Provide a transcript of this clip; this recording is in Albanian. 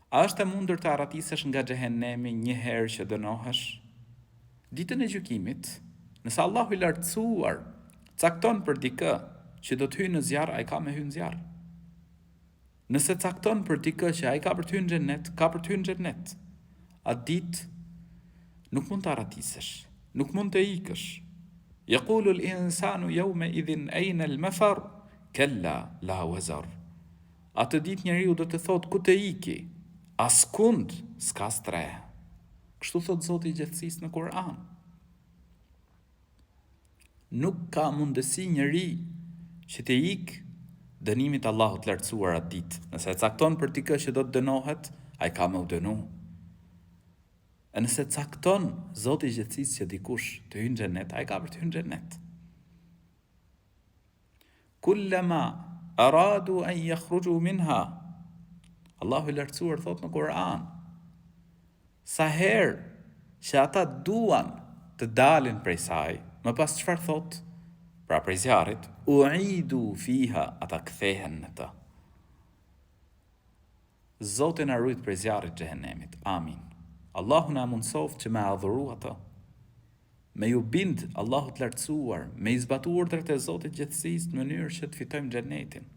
A është e mundur të arratisësh nga xhehenemi një herë që dënohesh? Ditën e gjykimit, nëse Allahu i lartësuar cakton për dikë që do të hyjë në zjarr, ai ka me hyrë në zjarr. Nëse cakton për dikë që ai ka për të hyrë në xhennet, ka për të hyrë në xhennet. Atë ditë nuk mund të arratisësh, nuk mund të ikësh. Yaqulu al-insanu yawma idhin ayna al-mafar, kalla la wazar. Atë ditë njeriu do të thotë ku të iki, askund s'ka stre. Kështu thot Zoti i gjithësisë në Kur'an. Nuk ka mundësi njeri që të ikë dënimit Allahut të lartësuar atë ditë. Nëse cakton për dikë që do të dënohet, ai ka me u dënu. E nëse cakton Zoti i gjithësisë që dikush të hyjë në xhennet, ai ka për të hyrë në xhennet. Kullama aradu an yakhruju minha. Allahu i lartësuar thot në Kur'an, sa herë që ata duan të dalin prej saj, më pas çfarë thot? Pra prej zjarrit, uidu fiha, ata kthehen në të. Zoti na ruaj prej zjarrit të xhehenemit. Amin. Allahu na mundsoft që me adhuru atë, me ju bind Allahut lartësuar, me i zbatu urdhrat e Zotit gjithësisë në mënyrë që të fitojmë xhenetin.